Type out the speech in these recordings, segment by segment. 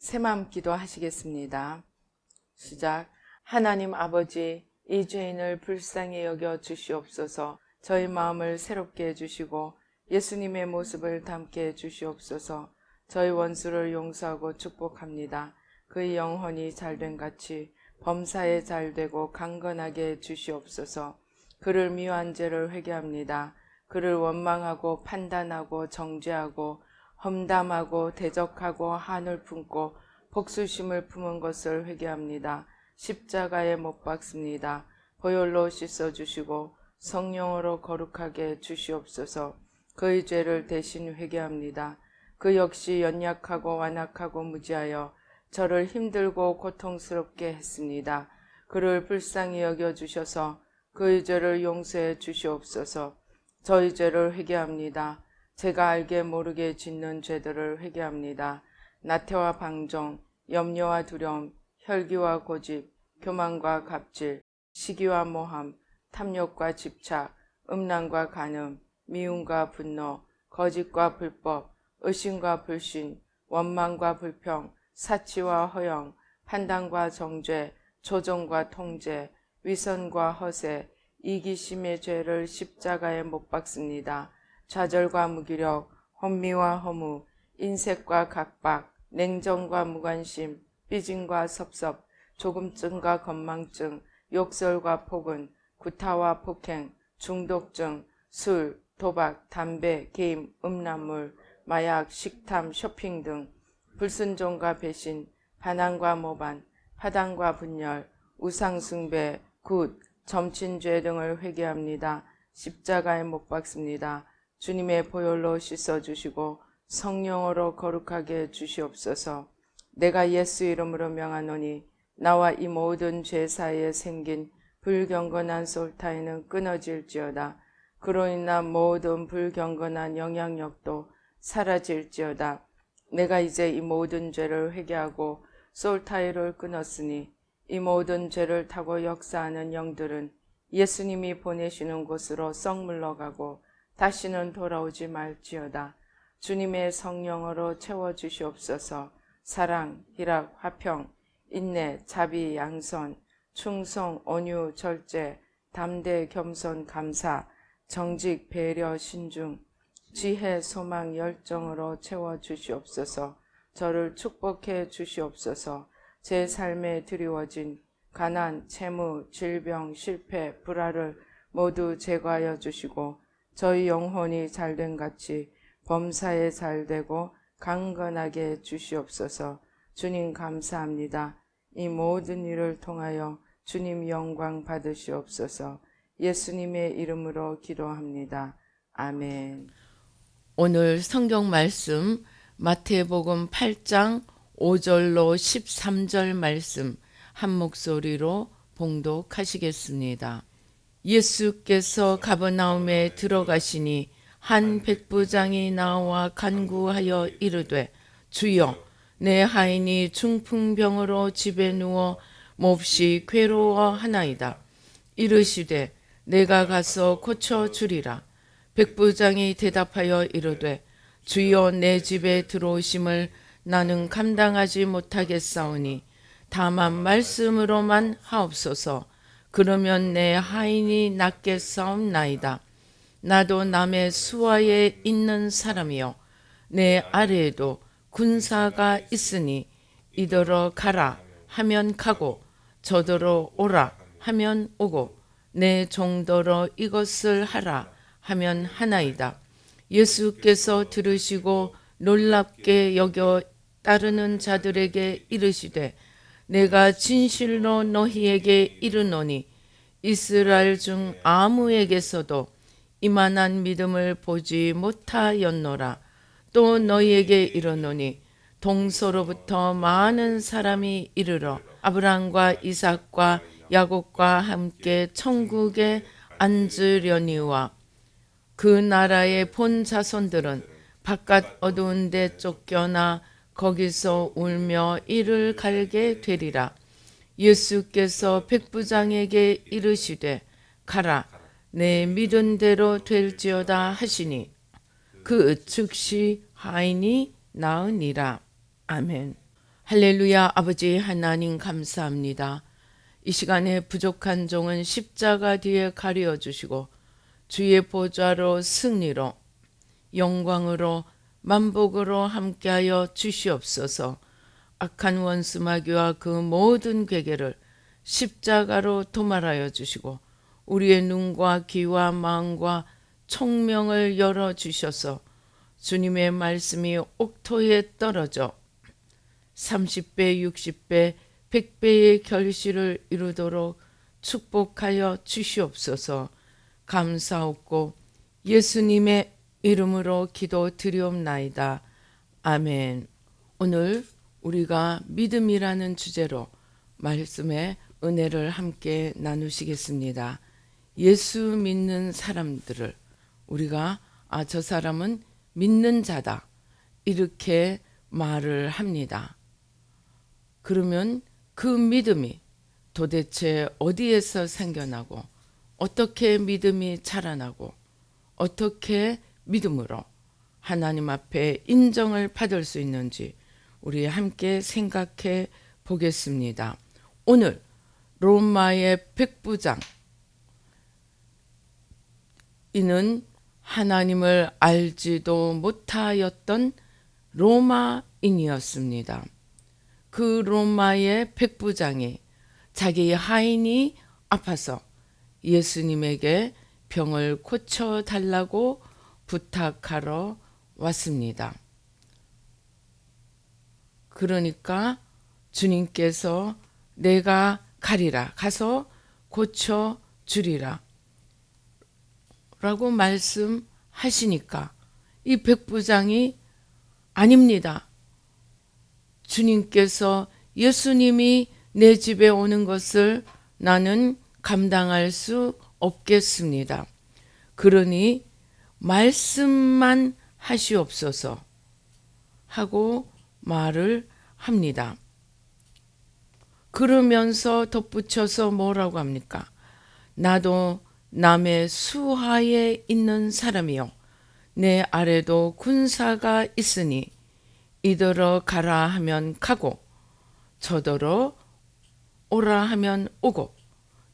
새마음 기도하시겠습니다. 시작. 하나님 아버지, 이 죄인을 불쌍히 여겨 주시옵소서. 저희 마음을 새롭게 해주시고 예수님의 모습을 담게 해주시옵소서. 저희 원수를 용서하고 축복합니다. 그의 영혼이 잘된 같이 범사에 잘되고 강건하게 해주시옵소서. 그를 미워한 죄를 회개합니다. 그를 원망하고 판단하고 정죄하고 험담하고 대적하고 한을 품고 복수심을 품은 것을 회개합니다. 십자가에 못 박습니다. 보혈로 씻어주시고 성령으로 거룩하게 주시옵소서. 그의 죄를 대신 회개합니다. 그 역시 연약하고 완악하고 무지하여 저를 힘들고 고통스럽게 했습니다. 그를 불쌍히 여겨주셔서 그의 죄를 용서해 주시옵소서. 저희 죄를 회개합니다. 제가 알게 모르게 짓는 죄들을 회개합니다. 나태와 방종, 염려와 두려움, 혈기와 고집, 교만과 갑질, 시기와 모함, 탐욕과 집착, 음란과 간음, 미움과 분노, 거짓과 불법, 의심과 불신, 원망과 불평, 사치와 허영, 판단과 정죄, 조종과 통제, 위선과 허세, 이기심의 죄를 십자가에 못 박습니다. 좌절과 무기력, 혼미와 허무, 인색과 각박, 냉정과 무관심, 삐짐과 섭섭, 조금증과 건망증, 욕설과 폭언, 구타와 폭행, 중독증, 술, 도박, 담배, 게임, 음란물, 마약, 식탐, 쇼핑 등 불순종과 배신, 반항과 모반, 파당과 분열, 우상숭배, 굿, 점친죄 등을 회개합니다. 십자가에 못 박습니다. 주님의 보혈로 씻어주시고 성령으로 거룩하게 주시옵소서. 내가 예수 이름으로 명하노니 나와 이 모든 죄 사이에 생긴 불경건한 솔타이는 끊어질지어다. 그로 인한 모든 불경건한 영향력도 사라질지어다. 내가 이제 이 모든 죄를 회개하고 솔타이를 끊었으니 이 모든 죄를 타고 역사하는 영들은 예수님이 보내시는 곳으로 썩 물러가고 다시는 돌아오지 말지어다. 주님의 성령으로 채워주시옵소서. 사랑, 희락, 화평, 인내, 자비, 양선, 충성, 온유, 절제, 담대, 겸손, 감사, 정직, 배려, 신중, 지혜, 소망, 열정으로 채워주시옵소서. 저를 축복해 주시옵소서. 제 삶에 드리워진 가난, 채무, 질병, 실패, 불화를 모두 제거하여 주시고 저희 영혼이 잘된 같이 범사에 잘되고 강건하게 주시옵소서. 주님 감사합니다. 이 모든 일을 통하여 주님 영광 받으시옵소서. 예수님의 이름으로 기도합니다. 아멘. 오늘 성경 말씀 마태복음 8장 5절로 13절 말씀 한 목소리로 봉독하시겠습니다. 예수께서 가버나움에 들어가시니 한 백부장이 나와 간구하여 이르되 주여 내 하인이 중풍병으로 집에 누워 몹시 괴로워하나이다. 이르시되 내가 가서 고쳐주리라. 백부장이 대답하여 이르되 주여 내 집에 들어오심을 나는 감당하지 못하겠사오니 다만 말씀으로만 하옵소서. 그러면 내 하인이 낫겠사옵나이다. 나도 남의 수하에 있는 사람이요 내 아래에도 군사가 있으니 이더러 가라 하면 가고 저더러 오라 하면 오고 내 종더러 이것을 하라 하면 하나이다. 예수께서 들으시고 놀랍게 여겨 따르는 자들에게 이르시되 내가 진실로 너희에게 이르노니 이스라엘 중 아무에게서도 이만한 믿음을 보지 못하였노라. 또 너희에게 이르노니 동서로부터 많은 사람이 이르러 아브라함과 이삭과 야곱과 함께 천국에 앉으려니와 그 나라의 본 자손들은 바깥 어두운 데 쫓겨나 거기서 울며 이를 갈게 되리라. 예수께서 백부장에게 이르시되 가라 내 믿은 대로 될지어다 하시니 그 즉시 하인이 나으니라. 아멘. 할렐루야. 아버지 하나님 감사합니다. 이 시간에 부족한 종은 십자가 뒤에 가려 주시고 주의 보좌로 승리로 영광으로 만복으로 함께하여 주시옵소서. 악한 원수 마귀와 그 모든 괴계를 십자가로 도말하여 주시고 우리의 눈과 귀와 마음과 총명을 열어 주셔서 주님의 말씀이 옥토에 떨어져 30배, 60배, 100배의 결실을 이루도록 축복하여 주시옵소서. 감사하고 예수님의 이름으로 기도드리옵나이다. 아멘. 오늘 우리가 믿음이라는 주제로 말씀의 은혜를 함께 나누시겠습니다. 예수 믿는 사람들을 우리가 저 사람은 믿는 자다 이렇게 말을 합니다. 그러면 그 믿음이 도대체 어디에서 생겨나고 어떻게 믿음이 자라나고 어떻게 믿음으로 하나님 앞에 인정을 받을 수 있는지 우리 함께 생각해 보겠습니다. 오늘 로마의 백부장 이는 하나님을 알지도 못하였던 로마인이었습니다. 그 로마의 백부장이 자기 하인이 아파서 예수님에게 병을 고쳐달라고 부탁하러 왔습니다. 그러니까 주님께서 내가 가리라, 가서 고쳐주리라 라고 말씀하시니까 이 백부장이 아닙니다. 주님께서 예수님이 내 집에 오는 것을 나는 감당할 수 없겠습니다. 그러니 말씀만 하시옵소서 하고 말을 합니다. 그러면서 덧붙여서 뭐라고 합니까? 나도 남의 수하에 있는 사람이요 내 아래도 군사가 있으니 이더러 가라 하면 가고 저더러 오라 하면 오고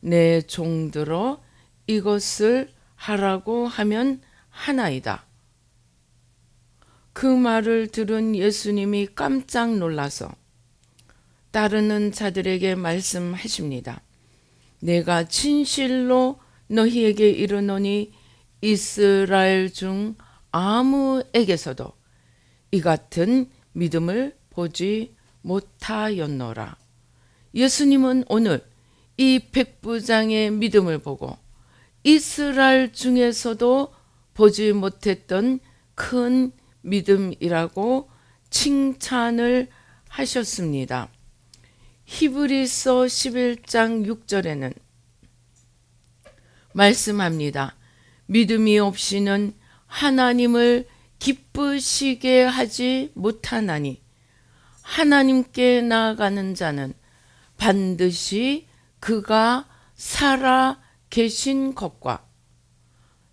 내 종들어 이것을 하라고 하면 하나이다. 그 말을 들은 예수님이 깜짝 놀라서 따르는 자들에게 말씀하십니다. 내가 진실로 너희에게 이르노니 이스라엘 중 아무에게서도 이 같은 믿음을 보지 못하였노라. 예수님은 오늘 이 백부장의 믿음을 보고 이스라엘 중에서도 보지 못했던 큰 믿음이라고 칭찬을 하셨습니다. 히브리서 11장 6절에는 말씀합니다. 믿음이 없이는 하나님을 기쁘시게 하지 못하나니 하나님께 나아가는 자는 반드시 그가 살아 계신 것과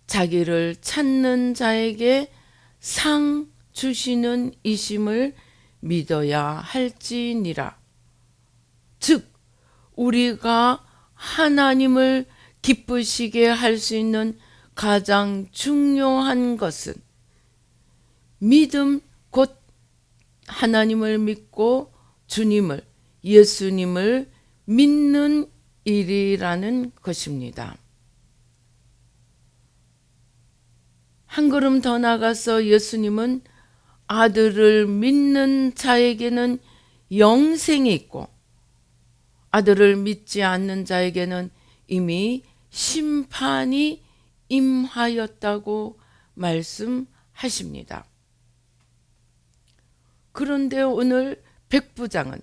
자기를 찾는 자에게 상 주시는 이심을 믿어야 할지니라. 즉 우리가 하나님을 기쁘시게 할 수 있는 가장 중요한 것은 믿음 곧 하나님을 믿고 주님을 예수님을 믿는 일이라는 것입니다. 한 걸음 더 나가서 예수님은 아들을 믿는 자에게는 영생이 있고 아들을 믿지 않는 자에게는 이미 심판이 임하였다고 말씀하십니다. 그런데 오늘 백부장은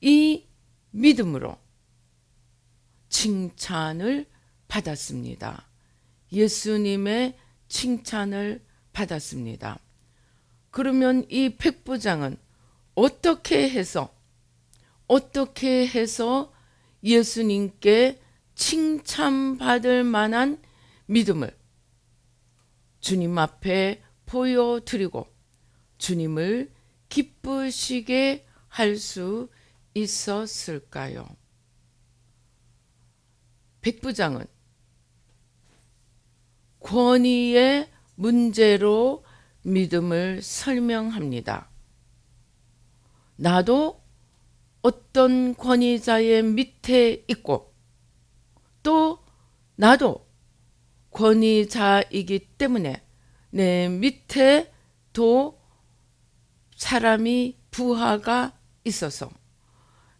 이 믿음으로 칭찬을 받았습니다. 예수님의 칭찬을 받았습니다. 그러면 이 백부장은 어떻게 해서 예수님께 칭찬받을 만한 믿음을 주님 앞에 보여드리고 주님을 기쁘시게 할 수 있었을까요? 백부장은 권위의 문제로 믿음을 설명합니다. 나도 어떤 권위자의 밑에 있고 또 나도 권위자이기 때문에 내 밑에도 사람이 부하가 있어서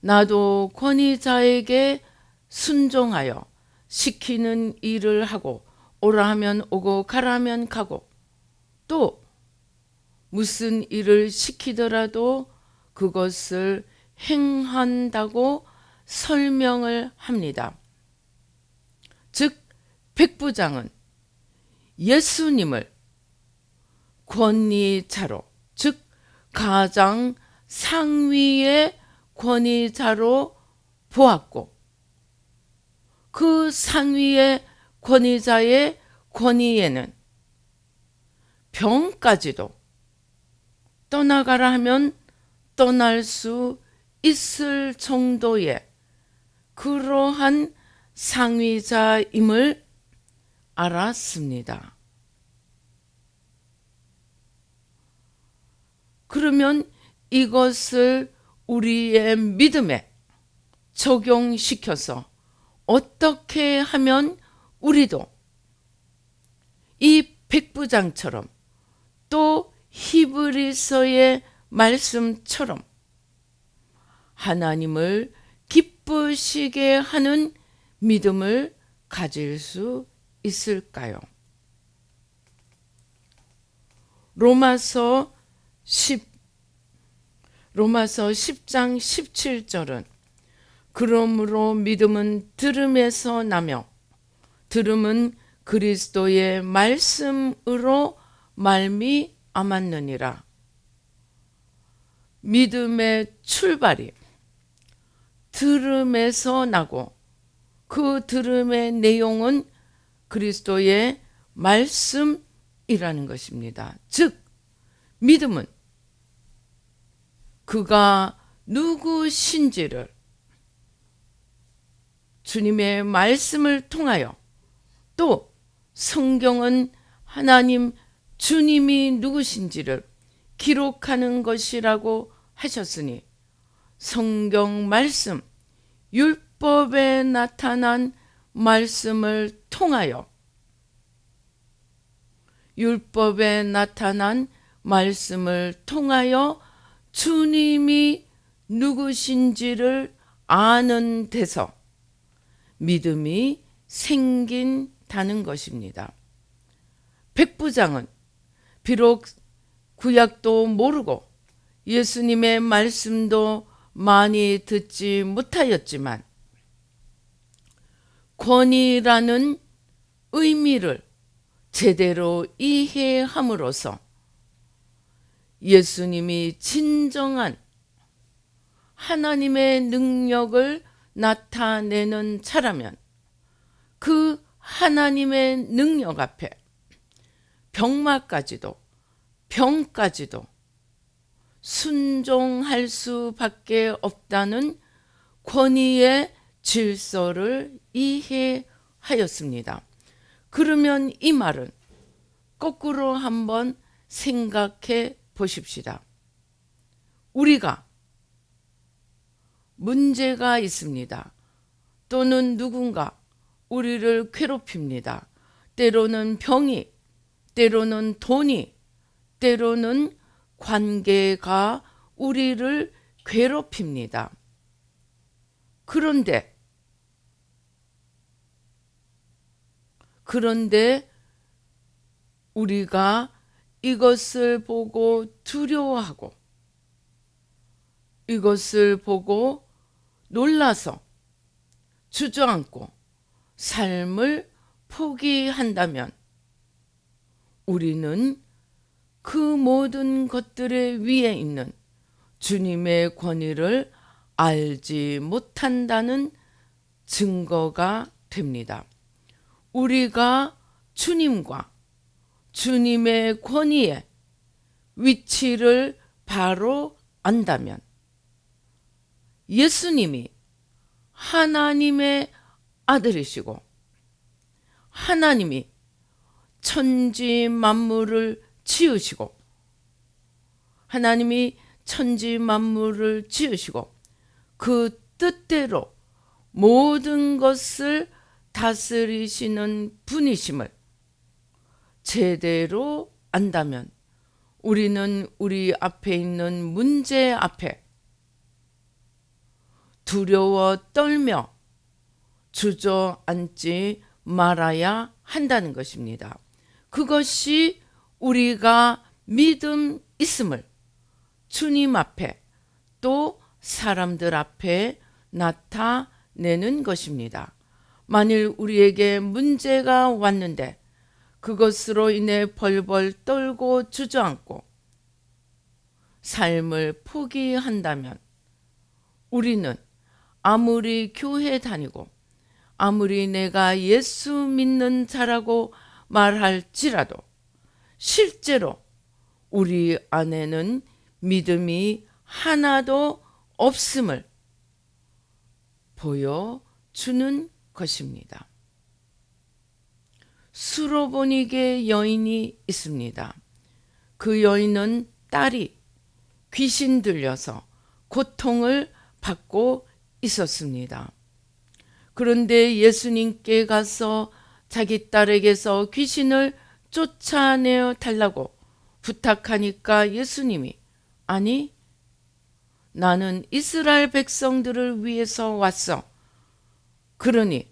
나도 권위자에게 순종하여 시키는 일을 하고 오라 하면 오고 가라 하면 가고 또 무슨 일을 시키더라도 그것을 행한다고 설명을 합니다. 즉 백부장은 예수님을 권위자로, 즉 가장 상위의 권위자로 보았고 그 상위의 권위자의 권위에는 병까지도 떠나가라 하면 떠날 수 있을 정도의 그러한 상위자임을 알았습니다. 그러면 이것을 우리의 믿음에 적용시켜서 어떻게 하면 우리도 이 백부장처럼 또 히브리서의 말씀처럼 하나님을 기쁘시게 하는 믿음을 가질 수 있을까요? 로마서 10장 17절은 그러므로 믿음은 들음에서 나며 들음은 그리스도의 말씀으로 말미암았느니라. 믿음의 출발이 들음에서 나고 그 들음의 내용은 그리스도의 말씀이라는 것입니다. 즉 믿음은 그가 누구신지를 주님의 말씀을 통하여 또 성경은 하나님 주님이 누구신지를 기록하는 것이라고 하셨으니 성경 말씀, 율법에 나타난 말씀을 통하여 율법에 나타난 말씀을 통하여 주님이 누구신지를 아는 데서 믿음이 생긴다는 것입니다. 백부장은 비록 구약도 모르고 예수님의 말씀도 많이 듣지 못하였지만 권위라는 의미를 제대로 이해함으로써 예수님이 진정한 하나님의 능력을 나타내는 자라면 그 하나님의 능력 앞에 병마까지도 병까지도 순종할 수밖에 없다는 권위의 질서를 이해하였습니다. 그러면 이 말은 거꾸로 한번 생각해 보십시다. 우리가 문제가 있습니다. 또는 누군가 우리를 괴롭힙니다. 때로는 병이, 때로는 돈이, 때로는 관계가 우리를 괴롭힙니다. 그런데 우리가 이것을 보고 두려워하고 이것을 보고 놀라서 주저앉고 삶을 포기한다면 우리는 그 모든 것들의 위에 있는 주님의 권위를 알지 못한다는 증거가 됩니다. 우리가 주님과 주님의 권위의 위치를 바로 안다면 예수님이 하나님의 아들이시고 하나님이 천지 만물을 지으시고 하나님이 천지 만물을 지으시고 그 뜻대로 모든 것을 다스리시는 분이심을 제대로 안다면 우리는 우리 앞에 있는 문제 앞에 두려워 떨며 주저앉지 말아야 한다는 것입니다. 그것이 우리가 믿음 있음을 주님 앞에 또 사람들 앞에 나타내는 것입니다. 만일 우리에게 문제가 왔는데 그것으로 인해 벌벌 떨고 주저앉고 삶을 포기한다면 우리는 아무리 교회 다니고 아무리 내가 예수 믿는 자라고 말할지라도 실제로 우리 안에는 믿음이 하나도 없음을 보여주는 것입니다. 수로보니게 여인이 있습니다. 그 여인은 딸이 귀신 들려서 고통을 받고 있었습니다. 그런데 예수님께 가서 자기 딸에게서 귀신을 쫓아내어 달라고 부탁하니까 예수님이 아니, 나는 이스라엘 백성들을 위해서 왔어. 그러니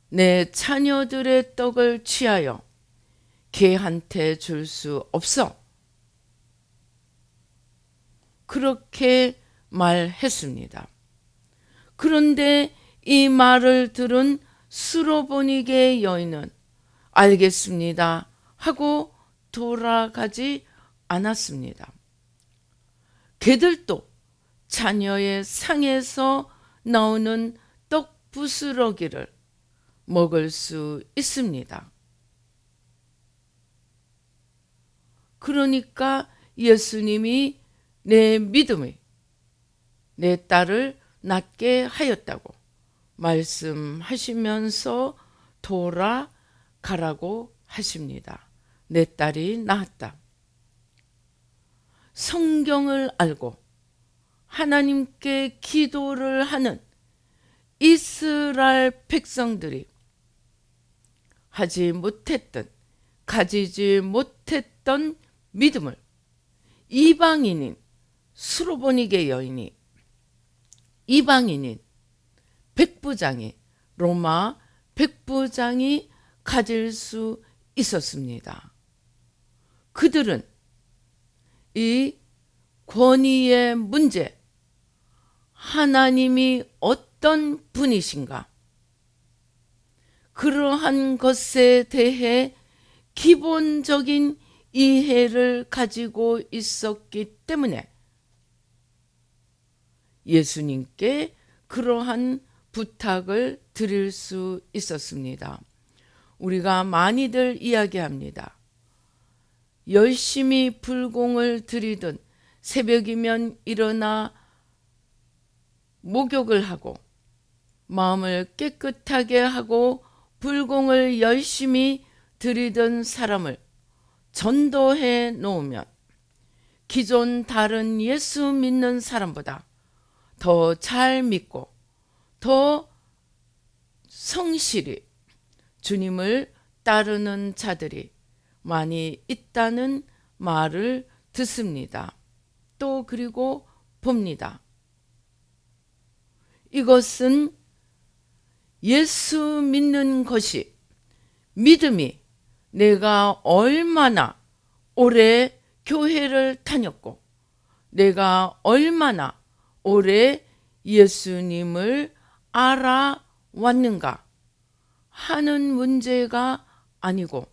내 자녀들의 떡을 취하여 개한테 줄 수 없어. 그렇게 말했습니다. 그런데 이 말을 들은 수로보니게 여인은 알겠습니다 하고 돌아가지 않았습니다. 걔들도 자녀의 상에서 나오는 떡 부스러기를 먹을 수 있습니다. 그러니까 예수님이 내 믿음이 내 딸을 낫게 하였다고 말씀하시면서 돌아가라고 하십니다. 내 딸이 나았다. 성경을 알고 하나님께 기도를 하는 이스라엘 백성들이 하지 못했던, 가지지 못했던 믿음을 이방인인 수로보니게 여인이, 이방인인 백부장이, 로마 백부장이 가질 수 있었습니다. 그들은 이 권위의 문제, 하나님이 어떤 분이신가, 그러한 것에 대해 기본적인 이해를 가지고 있었기 때문에 예수님께 그러한 부탁을 드릴 수 있었습니다. 우리가 많이들 이야기합니다. 열심히 불공을 드리든 새벽이면 일어나 목욕을 하고 마음을 깨끗하게 하고 불공을 열심히 드리던 사람을 전도해 놓으면 기존 다른 예수 믿는 사람보다 더 잘 믿고 더 성실히 주님을 따르는 자들이 많이 있다는 말을 듣습니다. 또 그리고 봅니다. 이것은 예수 믿는 것이, 믿음이 내가 얼마나 오래 교회를 다녔고 내가 얼마나 오래 예수님을 알아왔는가 하는 문제가 아니고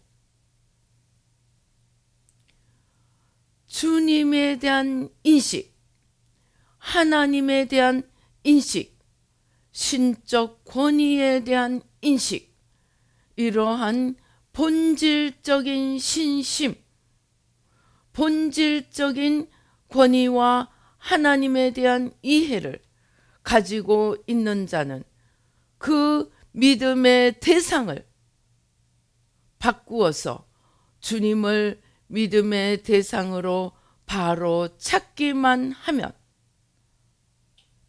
주님에 대한 인식, 하나님에 대한 인식, 신적 권위에 대한 인식, 이러한 본질적인 신심, 본질적인 권위와 하나님에 대한 이해를 가지고 있는 자는 그 믿음의 대상을 바꾸어서 주님을 믿음의 대상으로 바로 찾기만 하면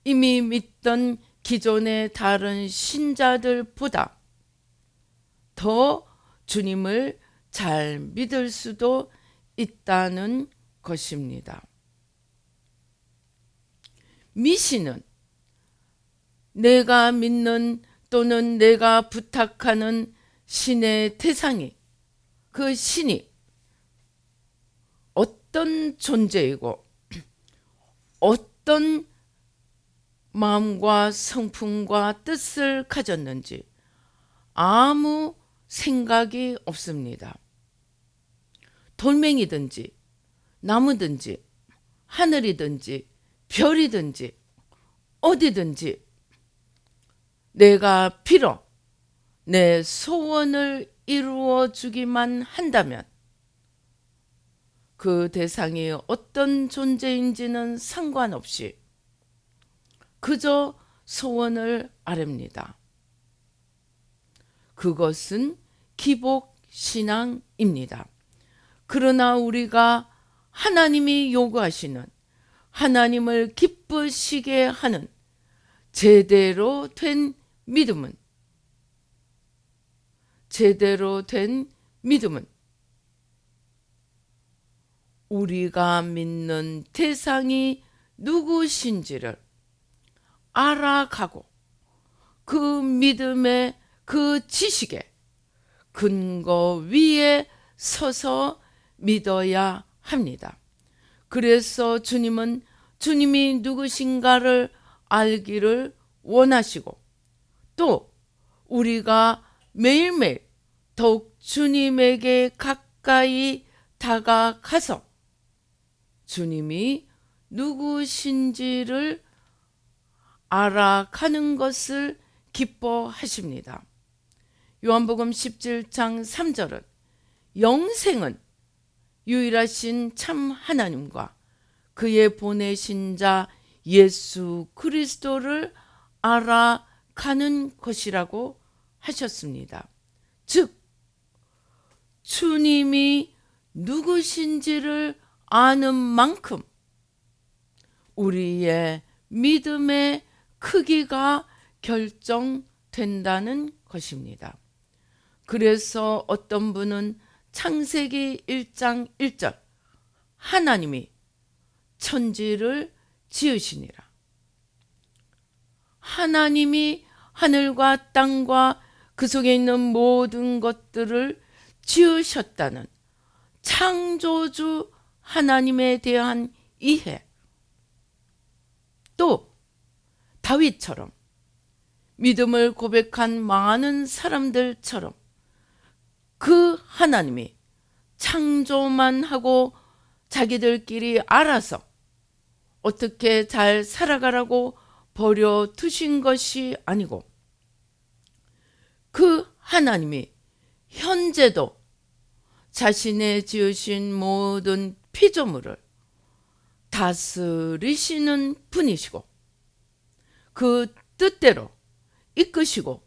이미 믿던 기존의 다른 신자들보다 더 주님을 잘 믿을 수도 있다는 것입니다. 미신은 내가 믿는 또는 내가 부탁하는 신의 대상이, 그 신이 어떤 존재이고 어떤 마음과 성품과 뜻을 가졌는지 아무 생각이 없습니다. 돌멩이든지 나무든지 하늘이든지 별이든지 어디든지 내가 빌어 내 소원을 이루어 주기만 한다면 그 대상이 어떤 존재인지는 상관없이 그저 소원을 아뢰입니다. 그것은 기복신앙입니다. 그러나 우리가 하나님이 요구하시는, 하나님을 기쁘시게 하는 제대로 된 믿음은 우리가 믿는 대상이 누구신지를 알아가고 그 믿음의 그 지식의 근거 위에 서서 믿어야 합니다. 그래서 주님은 주님이 누구신가를 알기를 원하시고 또 우리가 매일매일 더욱 주님에게 가까이 다가가서 주님이 누구신지를 알아가는 것을 기뻐하십니다. 요한복음 17장 3절은 영생은 유일하신 참 하나님과 그의 보내신 자 예수 그리스도를 알아가는 것이라고 하셨습니다. 즉 주님이 누구신지를 아는 만큼 우리의 믿음의 크기가 결정된다는 것입니다. 그래서 어떤 분은 창세기 1장 1절 하나님이 천지를 지으시니라. 하나님이 하늘과 땅과 그 속에 있는 모든 것들을 지으셨다는 창조주 하나님에 대한 이해, 또 다윗처럼 믿음을 고백한 많은 사람들처럼 그 하나님이 창조만 하고 자기들끼리 알아서 어떻게 잘 살아가라고 버려두신 것이 아니고 그 하나님이 현재도 자신의 지으신 모든 피조물을 다스리시는 분이시고 그 뜻대로 이끄시고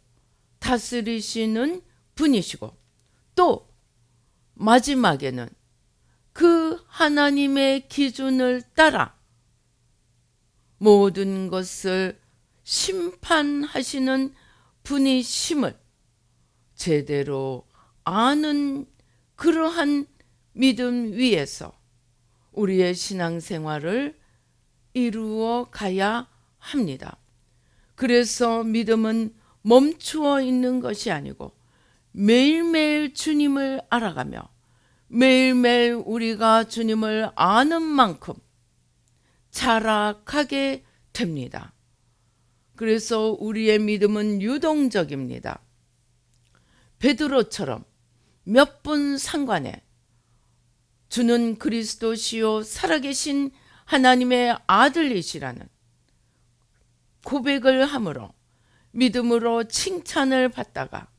다스리시는 분이시고 또 마지막에는 그 하나님의 기준을 따라 모든 것을 심판하시는 분이심을 제대로 아는 그러한 믿음 위에서 우리의 신앙생활을 이루어 가야 합니다. 그래서 믿음은 멈추어 있는 것이 아니고 매일매일 주님을 알아가며 매일매일 우리가 주님을 아는 만큼 자라가게 됩니다. 그래서 우리의 믿음은 유동적입니다. 베드로처럼 몇 분 상관에 주는 그리스도시요 살아계신 하나님의 아들이시라는 고백을 함으로 믿음으로 칭찬을 받다가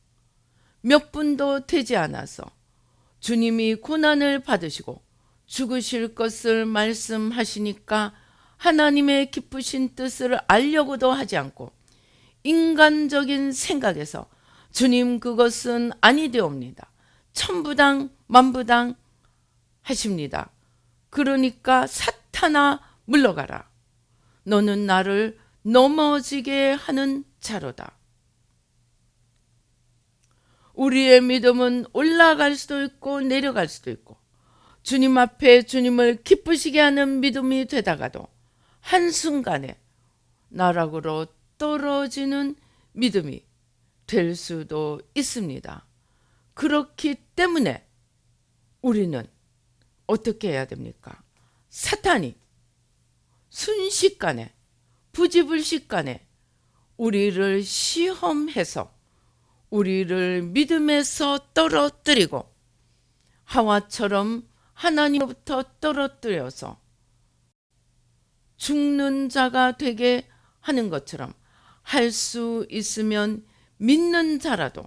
몇 분도 되지 않아서 주님이 고난을 받으시고 죽으실 것을 말씀하시니까 하나님의 기쁘신 뜻을 알려고도 하지 않고 인간적인 생각에서 주님 그것은 아니되옵니다. 천부당 만부당 하십니다. 그러니까 사탄아 물러가라. 너는 나를 넘어지게 하는 자로다. 우리의 믿음은 올라갈 수도 있고 내려갈 수도 있고 주님 앞에 주님을 기쁘시게 하는 믿음이 되다가도 한순간에 나락으로 떨어지는 믿음이 될 수도 있습니다. 그렇기 때문에 우리는 어떻게 해야 됩니까? 사탄이 순식간에 부지불식간에 우리를 시험해서 우리를 믿음에서 떨어뜨리고 하와처럼 하나님으로부터 떨어뜨려서 죽는 자가 되게 하는 것처럼 할 수 있으면 믿는 자라도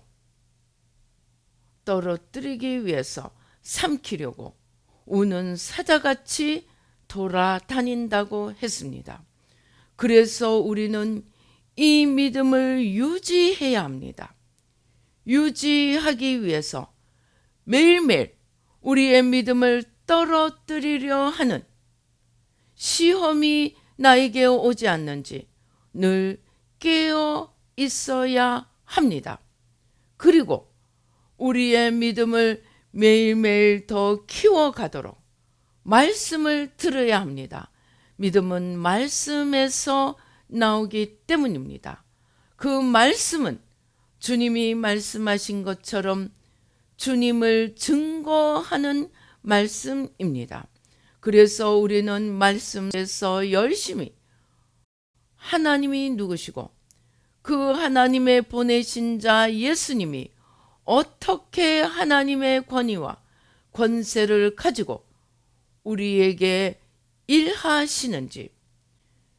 떨어뜨리기 위해서 삼키려고 우는 사자같이 돌아다닌다고 했습니다. 그래서 우리는 이 믿음을 유지해야 합니다. 유지하기 위해서 매일매일 우리의 믿음을 떨어뜨리려 하는 시험이 나에게 오지 않는지 늘 깨어 있어야 합니다. 그리고 우리의 믿음을 매일매일 더 키워가도록 말씀을 들어야 합니다. 믿음은 말씀에서 나오기 때문입니다. 그 말씀은 주님이 말씀하신 것처럼 주님을 증거하는 말씀입니다. 그래서 우리는 말씀에서 열심히 하나님이 누구시고 그 하나님의 보내신 자 예수님이 어떻게 하나님의 권위와 권세를 가지고 우리에게 일하시는지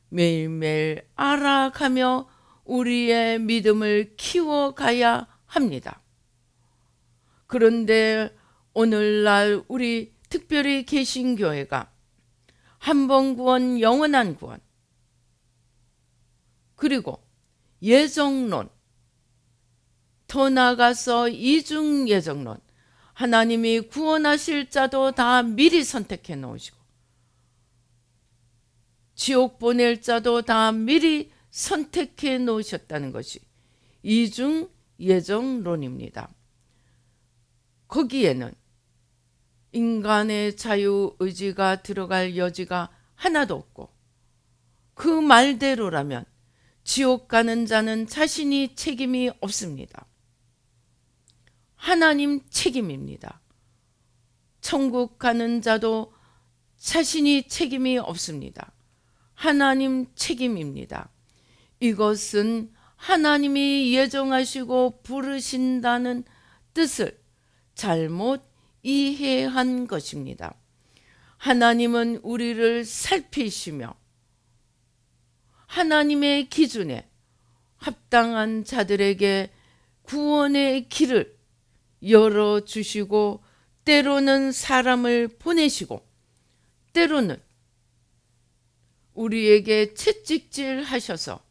매일매일 알아가며 우리의 믿음을 키워가야 합니다. 그런데 오늘날 우리 특별히 개신교회가 한 번 구원 영원한 구원 그리고 예정론 더 나아가서 이중 예정론 하나님이 구원하실 자도 다 미리 선택해 놓으시고 지옥 보낼 자도 다 미리 선택해 놓으셨다는 것이 이중 예정론입니다. 거기에는 인간의 자유의지가 들어갈 여지가 하나도 없고 그 말대로라면 지옥 가는 자는 자신이 책임이 없습니다. 하나님 책임입니다. 천국 가는 자도 자신이 책임이 없습니다. 하나님 책임입니다. 이것은 하나님이 예정하시고 부르신다는 뜻을 잘못 이해한 것입니다. 하나님은 우리를 살피시며 하나님의 기준에 합당한 자들에게 구원의 길을 열어주시고 때로는 사람을 보내시고 때로는 우리에게 채찍질 하셔서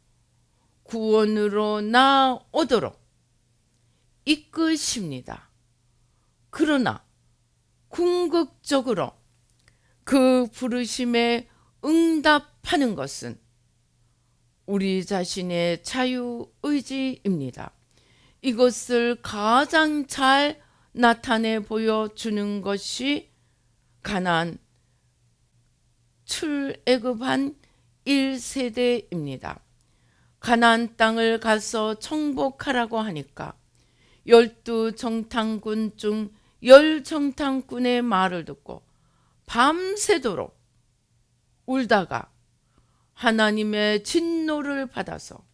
구원으로 나아오도록 이끄십니다. 그러나 궁극적으로 그 부르심에 응답하는 것은 우리 자신의 자유의지입니다. 이것을 가장 잘 나타내 보여주는 것이 가나안 출애굽한 1세대입니다. 가나안 땅을 가서 정복하라고 하니까 12정탐꾼 중 10정탐꾼의 말을 듣고 밤새도록 울다가 하나님의 진노를 받아서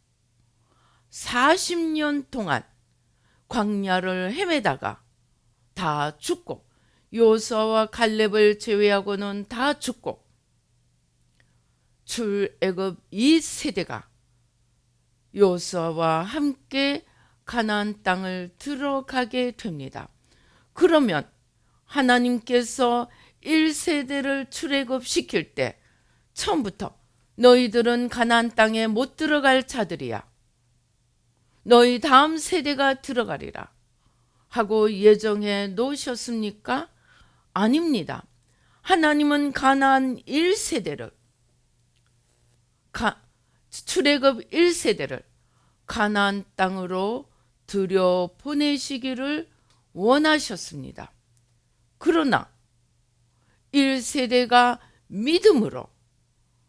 40년 동안 광야를 헤매다가 다 죽고 요수아와 갈렙을 제외하고는 다 죽고 출애굽 2세대가 요수아와 함께 가나안 땅을 들어가게 됩니다. 그러면 하나님께서 1세대를 출애굽시킬 때 처음부터 너희들은 가나안 땅에 못 들어갈 자들이야. 너희 다음 세대가 들어가리라 하고 예정해 놓으셨습니까? 아닙니다. 하나님은 가나안 1세대를 출애굽 1세대를 가나안 땅으로 들여보내시기를 원하셨습니다. 그러나 1세대가 믿음으로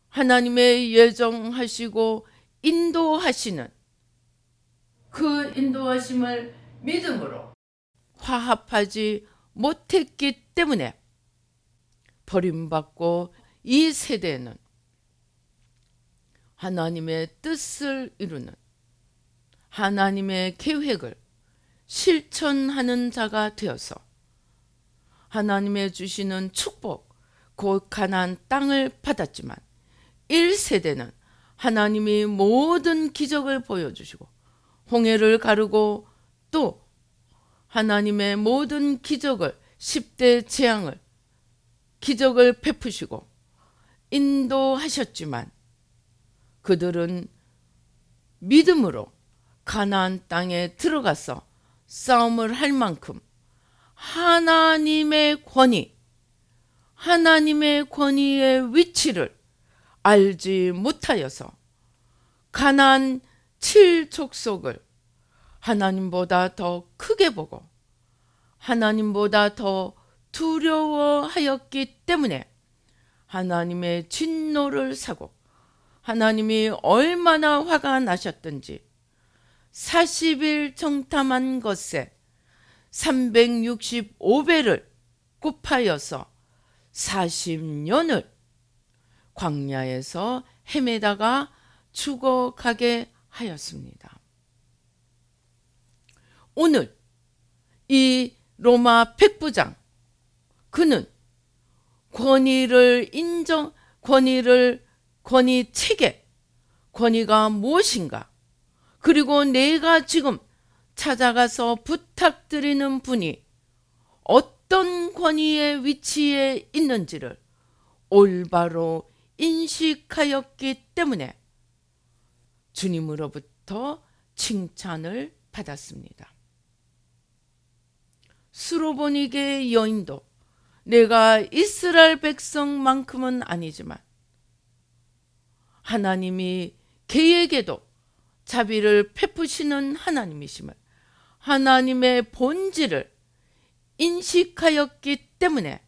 하나님의 예정하시고 인도하시는 그 인도하심을 믿음으로 화합하지 못했기 때문에 버림받고 이 세대는 하나님의 뜻을 이루는 하나님의 계획을 실천하는 자가 되어서 하나님의 주시는 축복, 곧 가나안 땅을 받았지만 1세대는 하나님이 모든 기적을 보여주시고 홍해를 가르고 또 하나님의 모든 기적을 10대 재앙을 기적을 베푸시고 인도하셨지만 그들은 믿음으로 가나안 땅에 들어가서 싸움을 할 만큼 하나님의 권위의 위치를 알지 못하여서 가나안 7족속을 하나님보다 더 크게 보고 하나님보다 더 두려워하였기 때문에 하나님의 진노를 사고 하나님이 얼마나 화가 나셨던지 40일 정탐한 것에 365배를 곱하여서 40년을 광야에서 헤매다가 죽어가게 하였습니다. 오늘 이 로마 백부장 그는 권위 체계, 권위가 무엇인가? 그리고 내가 지금 찾아가서 부탁드리는 분이 어떤 권위의 위치에 있는지를 올바로 인식하였기 때문에 주님으로부터 칭찬을 받았습니다. 수로보니게 여인도 내가 이스라엘 백성만큼은 아니지만 하나님이 개에게도 자비를 베푸시는 하나님이심을 하나님의 본질을 인식하였기 때문에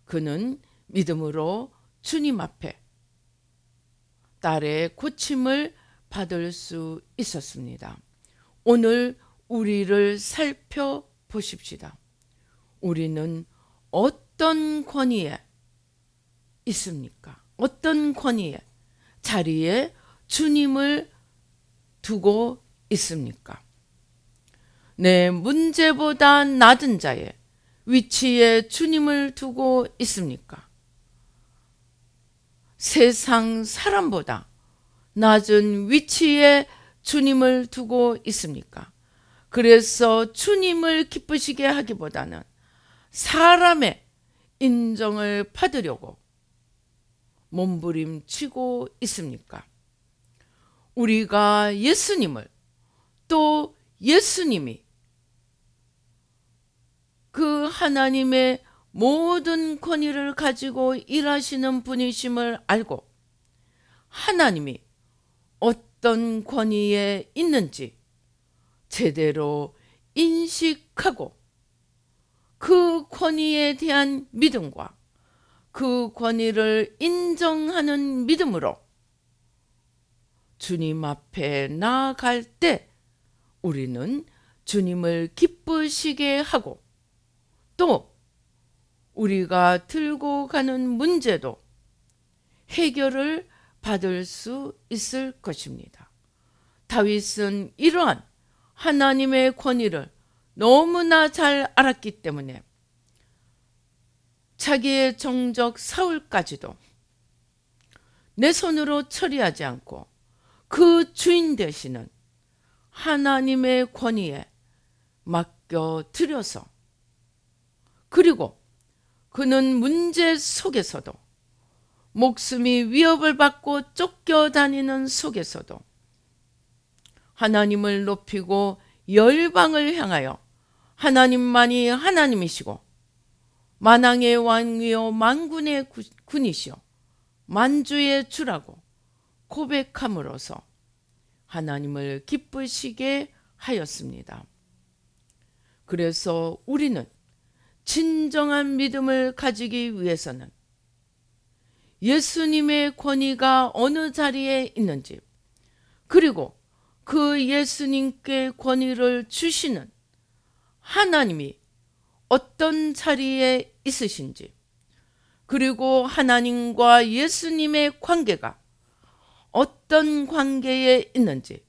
그는 믿음으로 주님 앞에 딸의 고침을 받을 수 있었습니다. 오늘 우리를 살펴보십시다. 우리는 어떤 권위에 있습니까? 어떤 권위의 자리에 주님을 두고 있습니까? 내 문제보다 낮은 자의 위치에 주님을 두고 있습니까? 세상 사람보다 낮은 위치에 주님을 두고 있습니까? 그래서 주님을 기쁘시게 하기보다는 사람의 인정을 받으려고 몸부림치고 있습니까? 우리가 예수님을 또 예수님이 그 하나님의 모든 권위를 가지고 일하시는 분이심을 알고 하나님이 어떤 권위에 있는지 제대로 인식하고 그 권위에 대한 믿음과 그 권위를 인정하는 믿음으로 주님 앞에 나아갈 때 우리는 주님을 기쁘시게 하고 또 우리가 들고 가는 문제도 해결을 받을 수 있을 것입니다. 다윗은 이러한 하나님의 권위를 너무나 잘 알았기 때문에 자기의 정적 사울까지도 내 손으로 처리하지 않고 그 주인 되시는 하나님의 권위에 맡겨드려서 그리고 그는 문제 속에서도 목숨이 위협을 받고 쫓겨다니는 속에서도 하나님을 높이고 열방을 향하여 하나님만이 하나님이시고 만왕의 왕이요 만군의 군이시요 만주의 주라고 고백함으로써 하나님을 기쁘시게 하였습니다. 그래서 우리는 진정한 믿음을 가지기 위해서는 예수님의 권위가 어느 자리에 있는지, 그리고 그 예수님께 권위를 주시는 하나님이 어떤 자리에 있으신지, 그리고 하나님과 예수님의 관계가 어떤 관계에 있는지,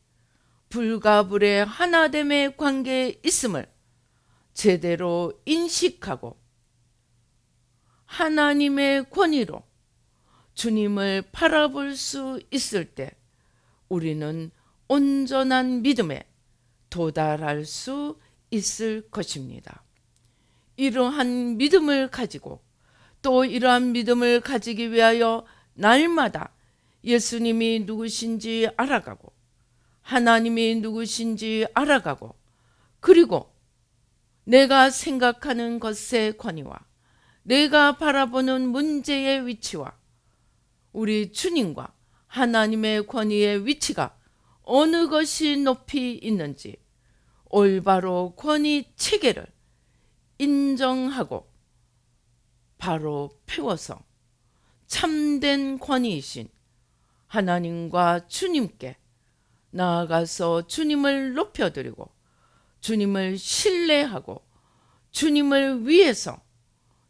불가불의 하나됨의 관계에 있음을 제대로 인식하고 하나님의 권위로 주님을 바라볼 수 있을 때 우리는 온전한 믿음에 도달할 수 있을 것입니다. 이러한 믿음을 가지고 또 이러한 믿음을 가지기 위하여 날마다 예수님이 누구신지 알아가고 하나님이 누구신지 알아가고, 그리고 내가 생각하는 것의 권위와 내가 바라보는 문제의 위치와 우리 주님과 하나님의 권위의 위치가 어느 것이 높이 있는지 올바로 권위 체계를 인정하고 바로 배워서 참된 권위이신 하나님과 주님께 나아가서 주님을 높여드리고 주님을 신뢰하고 주님을 위해서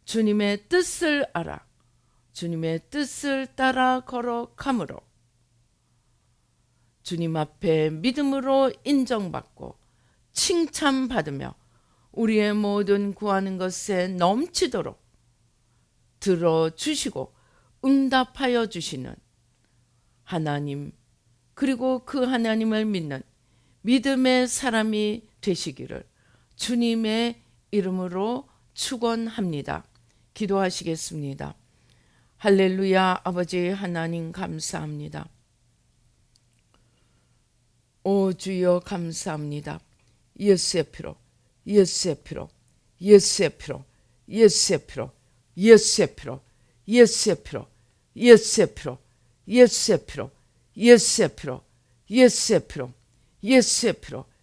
주님의 뜻을 알아 주님의 뜻을 따라 걸어감으로 주님 앞에 믿음으로 인정받고 칭찬받으며 우리의 모든 구하는 것에 넘치도록 들어주시고 응답하여 주시는 하나님, 그리고 그 하나님을 믿는 믿음의 사람이 되시기를 주님의 이름으로 축원합니다. 기도하시겠습니다. 할렐루야. 아버지 하나님 감사합니다. 오 주여 감사합니다. 예수의 피로, 예수의 피로, 예수의 피로, 예수의 피로, 예수의 피로, 예수의 피로, 예수의 피로, 예수의 피로, 예수의 피로, 예수의 피로, 예수의 피로,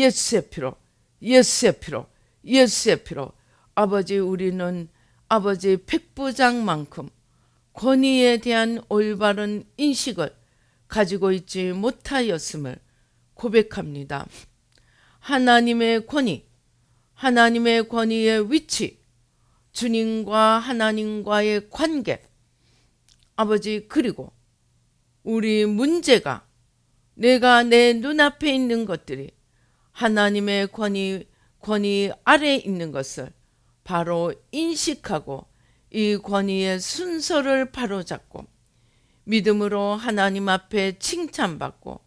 예수의 피로, 예수의 피로, 예수의 피로. 아버지, 우리는 아버지 백부장만큼 권위에 대한 올바른 인식을 가지고 있지 못하였음을 고백합니다. 하나님의 권위, 하나님의 권위의 위치, 주님과 하나님과의 관계, 아버지, 그리고 우리 문제가 내가 내 눈앞에 있는 것들이 하나님의 권위 아래에 있는 것을 바로 인식하고 이 권위의 순서를 바로잡고 믿음으로 하나님 앞에 칭찬받고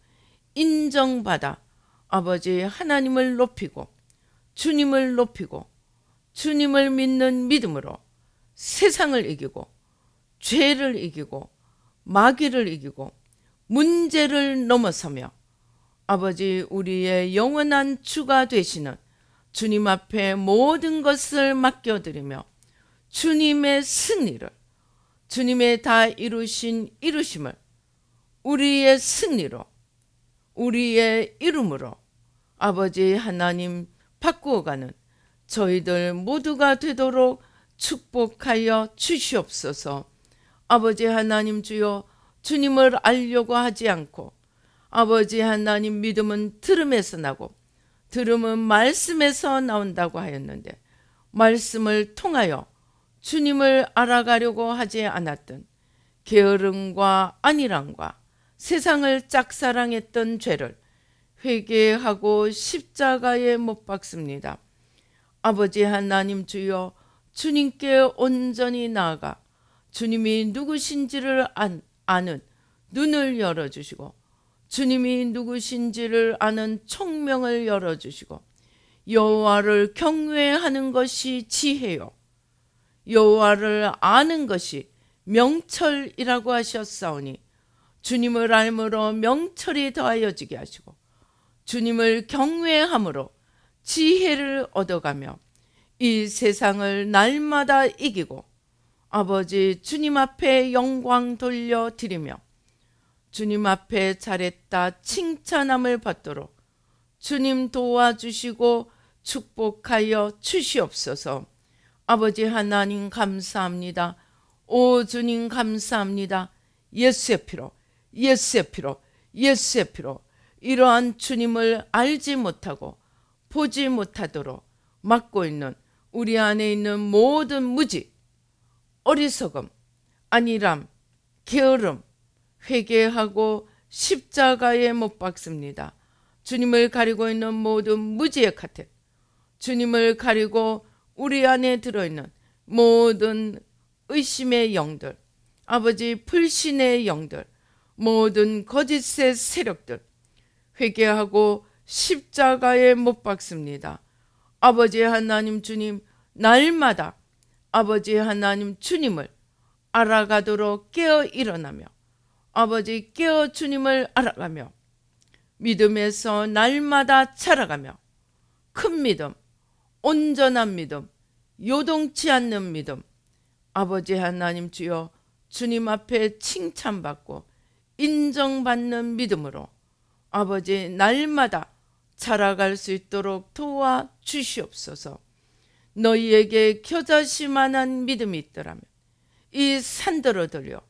인정받아 아버지 하나님을 높이고 주님을 높이고 주님을 믿는 믿음으로 세상을 이기고 죄를 이기고 마귀를 이기고 문제를 넘어서며 아버지 우리의 영원한 주가 되시는 주님 앞에 모든 것을 맡겨드리며 주님의 승리를, 주님의 다 이루심을 우리의 승리로, 우리의 이름으로 아버지 하나님 바꾸어가는 저희들 모두가 되도록 축복하여 주시옵소서. 아버지 하나님 주여, 주님을 알려고 하지 않고 아버지 하나님 믿음은 들음에서 나고 들음은 말씀에서 나온다고 하였는데 말씀을 통하여 주님을 알아가려고 하지 않았던 게으름과 안일함과 세상을 짝사랑했던 죄를 회개하고 십자가에 못 박습니다. 아버지 하나님 주여, 주님께 온전히 나아가 주님이 누구신지를 아는 눈을 열어주시고 주님이 누구신지를 아는 총명을 열어주시고 여호와를 경외하는 것이 지혜요 여호와를 아는 것이 명철이라고 하셨사오니 주님을 알므로 명철이 더하여지게 하시고 주님을 경외함으로 지혜를 얻어가며 이 세상을 날마다 이기고 아버지 주님 앞에 영광 돌려드리며 주님 앞에 잘했다 칭찬함을 받도록 주님 도와주시고 축복하여 주시옵소서. 아버지 하나님 감사합니다. 오 주님 감사합니다. 예수의 피로, 예수의 피로, 예수의 피로 이러한 주님을 알지 못하고 보지 못하도록 막고 있는 우리 안에 있는 모든 무지, 어리석음, 안일함, 게으름, 회개하고 십자가에 못 박습니다. 주님을 가리고 있는 모든 무지의 카텍, 주님을 가리고 우리 안에 들어있는 모든 의심의 영들, 아버지 불신의 영들, 모든 거짓의 세력들 회개하고 십자가에 못 박습니다. 아버지 하나님 주님 날마다 아버지 하나님 주님을 알아가도록 깨어 일어나며 아버지 깨어 주님을 알아가며 믿음에서 날마다 자라가며 큰 믿음, 온전한 믿음, 요동치 않는 믿음 아버지 하나님 주여 주님 앞에 칭찬받고 인정받는 믿음으로 아버지 날마다 자라갈 수 있도록 도와주시옵소서. 너희에게 겨자씨만한 믿음이 있더라면 이 산들을 들여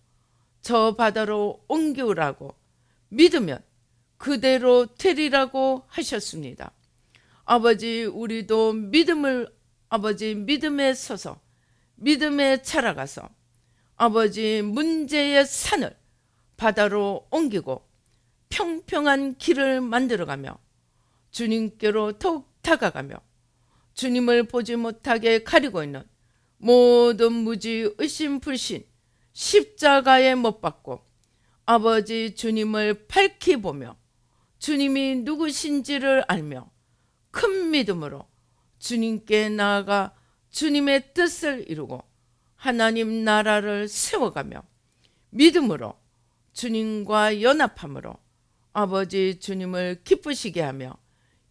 저 바다로 옮기우라고 믿으면 그대로 되리라고 하셨습니다. 아버지 우리도 믿음을 아버지 믿음에 서서 믿음에 자라가서 아버지 문제의 산을 바다로 옮기고 평평한 길을 만들어가며 주님께로 더욱 다가가며 주님을 보지 못하게 가리고 있는 모든 무지, 의심, 불신, 십자가에 못 박고 아버지 주님을 밝히 보며 주님이 누구신지를 알며 큰 믿음으로 주님께 나아가 주님의 뜻을 이루고 하나님 나라를 세워가며 믿음으로 주님과 연합함으로 아버지 주님을 기쁘시게 하며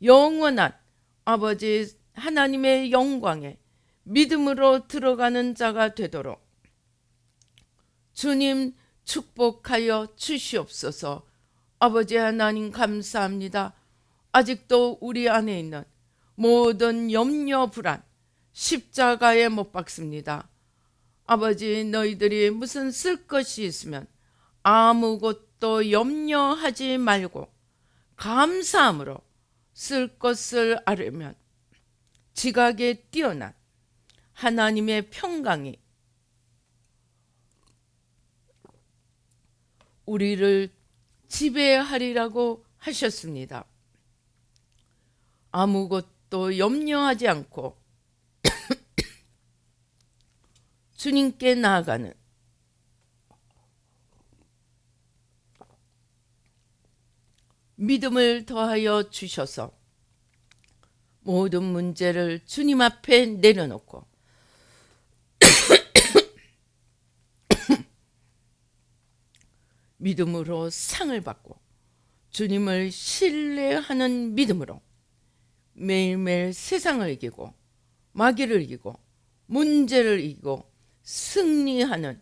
영원한 아버지 하나님의 영광에 믿음으로 들어가는 자가 되도록 주님 축복하여 주시옵소서. 아버지 하나님 감사합니다. 아직도 우리 안에 있는 모든 염려 불안 십자가에 못 박습니다. 아버지 너희들이 무슨 쓸 것이 있으면 아무것도 염려하지 말고 감사함으로 쓸 것을 아뢰면 지각에 뛰어난 하나님의 평강이 우리를 지배하리라고 하셨습니다. 아무것도 염려하지 않고 주님께 나아가는 믿음을 더하여 주셔서 모든 문제를 주님 앞에 내려놓고 믿음으로 상을 받고 주님을 신뢰하는 믿음으로 매일매일 세상을 이기고 마귀를 이기고 문제를 이기고 승리하는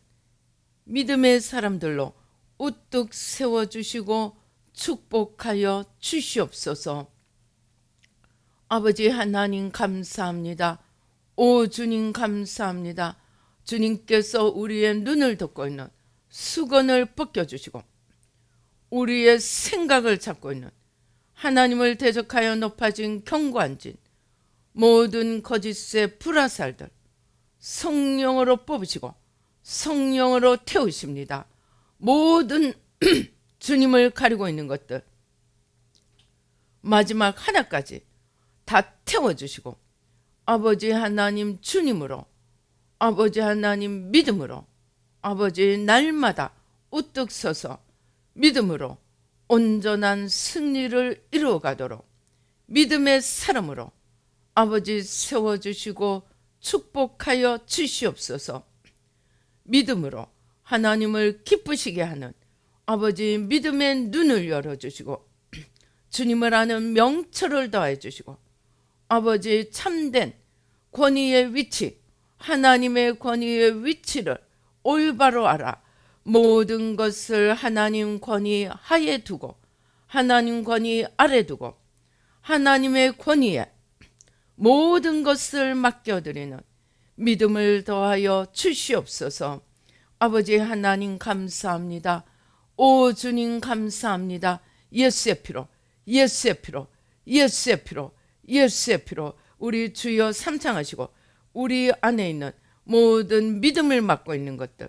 믿음의 사람들로 우뚝 세워주시고 축복하여 주시옵소서. 아버지 하나님 감사합니다. 오 주님 감사합니다. 주님께서 우리의 눈을 덮고 있는 수건을 벗겨주시고 우리의 생각을 잡고 있는 하나님을 대적하여 높아진 견고한진 모든 거짓의 불화살들 성령으로 뽑으시고 성령으로 태우십니다. 모든 주님을 가리고 있는 것들 마지막 하나까지 다 태워주시고 아버지 하나님 주님으로 아버지 하나님 믿음으로 아버지 날마다 우뚝 서서 믿음으로 온전한 승리를 이루어가도록 믿음의 사람으로 아버지 세워주시고 축복하여 주시옵소서. 믿음으로 하나님을 기쁘시게 하는 아버지 믿음의 눈을 열어주시고 주님을 아는 명철을 더해 주시고 아버지 참된 권위의 위치, 하나님의 권위의 위치를 올바로 알아 모든 것을 하나님 권위 하에 두고 하나님 권위 아래 두고 하나님의 권위에 모든 것을 맡겨드리는 믿음을 더하여 주시옵소서. 아버지 하나님 감사합니다. 오 주님 감사합니다. 예수의 피로, 예수의 피로, 예수의 피로, 예수의 피로 우리 주여 삼창하시고 우리 안에 있는 모든 믿음을 맡고 있는 것들,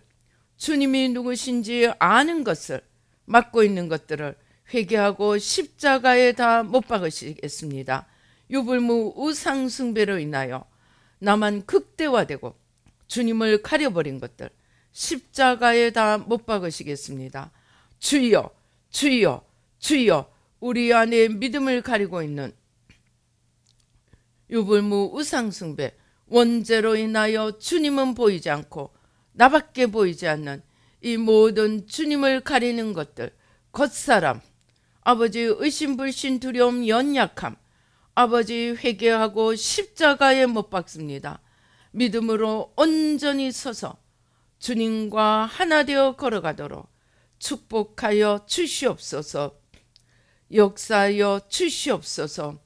주님이 누구신지 아는 것을 맡고 있는 것들을 회개하고 십자가에 다 못 박으시겠습니다. 유불무 우상숭배로 인하여 나만 극대화되고 주님을 가려버린 것들 십자가에 다 못 박으시겠습니다. 주여, 주여, 주여 우리 안에 믿음을 가리고 있는 유불무 우상숭배 원죄로 인하여 주님은 보이지 않고 나밖에 보이지 않는 이 모든 주님을 가리는 것들, 겉사람, 아버지 의심불신 두려움 연약함, 아버지 회개하고 십자가에 못 박습니다. 믿음으로 온전히 서서 주님과 하나 되어 걸어가도록 축복하여 주시옵소서. 역사하여 주시옵소서.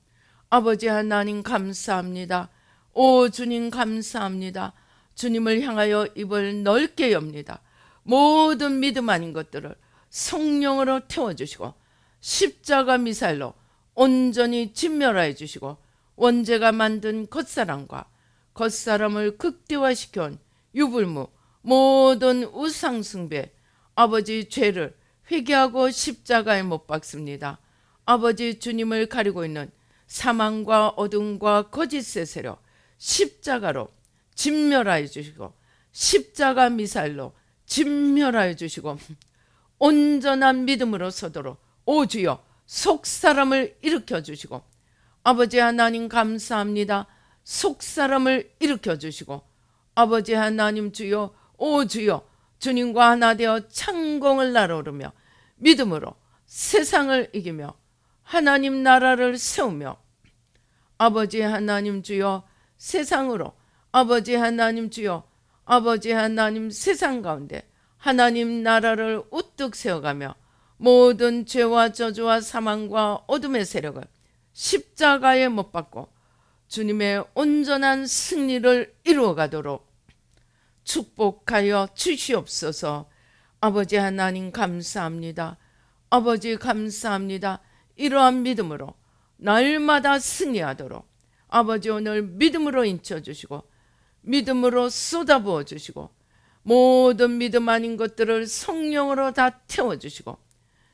아버지 하나님 감사합니다. 오 주님 감사합니다. 주님을 향하여 입을 넓게 엽니다. 모든 믿음 아닌 것들을 성령으로 태워주시고 십자가 미사일로 온전히 진멸하여 주시고 원죄가 만든 겉사람과 겉사람을 극대화시켜온 유불무 모든 우상숭배 아버지 죄를 회개하고 십자가에 못 박습니다. 아버지 주님을 가리고 있는 사망과 어둠과 거짓의 세력 십자가로 진멸하여 주시고 십자가 미사일로 진멸하여 주시고 온전한 믿음으로 서도록 오 주여 속사람을 일으켜 주시고 아버지 하나님 감사합니다. 속사람을 일으켜 주시고 아버지 하나님 주여 오 주여 주님과 하나 되어 창공을 날아오르며 믿음으로 세상을 이기며 하나님 나라를 세우며 아버지 하나님 주여 세상으로 아버지 하나님 주여 아버지 하나님 세상 가운데 하나님 나라를 우뚝 세워가며 모든 죄와 저주와 사망과 어둠의 세력을 십자가에 못 박고 주님의 온전한 승리를 이루어가도록 축복하여 주시옵소서. 아버지 하나님 감사합니다. 아버지 감사합니다. 이러한 믿음으로 날마다 승리하도록 아버지 오늘 믿음으로 인쳐주시고 믿음으로 쏟아부어 주시고 모든 믿음 아닌 것들을 성령으로 다 태워주시고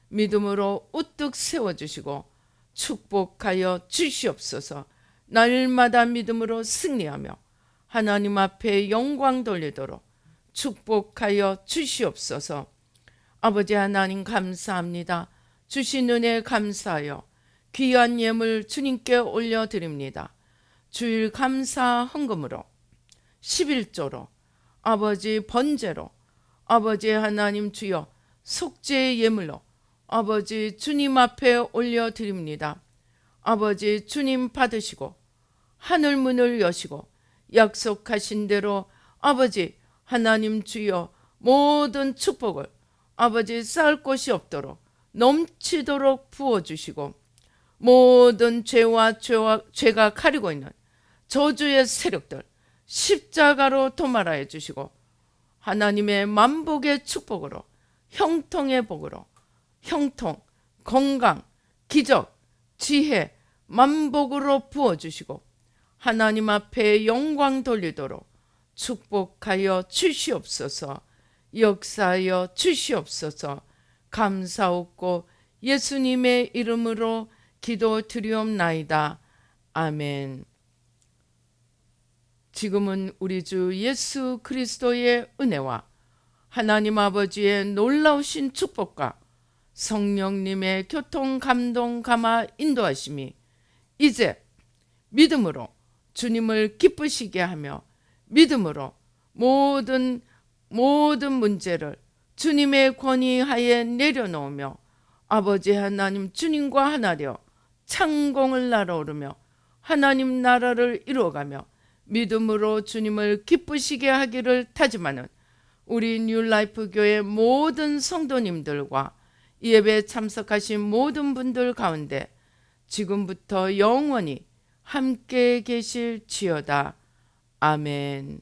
믿음으로 우뚝 세워주시고 축복하여 주시옵소서. 날마다 믿음으로 승리하며 하나님 앞에 영광 돌리도록 축복하여 주시옵소서. 아버지 하나님 감사합니다. 주신 은혜 감사하여 귀한 예물 주님께 올려드립니다. 주일 감사 헌금으로 11조로 아버지 번제로 아버지 하나님 주여 속죄의 예물로 아버지 주님 앞에 올려드립니다. 아버지 주님 받으시고 하늘 문을 여시고 약속하신 대로 아버지 하나님 주여 모든 축복을 아버지 쌓을 곳이 없도록 넘치도록 부어주시고 모든 죄가 가리고 있는 저주의 세력들 십자가로 도말하여 주시고 하나님의 만복의 축복으로 형통의 복으로 형통, 건강, 기적, 지혜, 만복으로 부어주시고 하나님 앞에 영광 돌리도록 축복하여 주시옵소서. 역사하여 주시옵소서. 감사옵고 예수님의 이름으로 기도드리옵나이다. 아멘. 지금은 우리 주 예수 그리스도의 은혜와 하나님 아버지의 놀라우신 축복과 성령님의 교통, 감동, 감화, 인도하심이 이제 믿음으로 주님을 기쁘시게 하며 믿음으로 모든 문제를 주님의 권위하에 내려놓으며 아버지 하나님 주님과 하나되어 창공을 날아오르며 하나님 나라를 이루어가며 믿음으로 주님을 기쁘시게 하기를 다짐하는 우리 뉴라이프 교회 모든 성도님들과 이 예배에 참석하신 모든 분들 가운데 지금부터 영원히 함께 계실지어다. 아멘.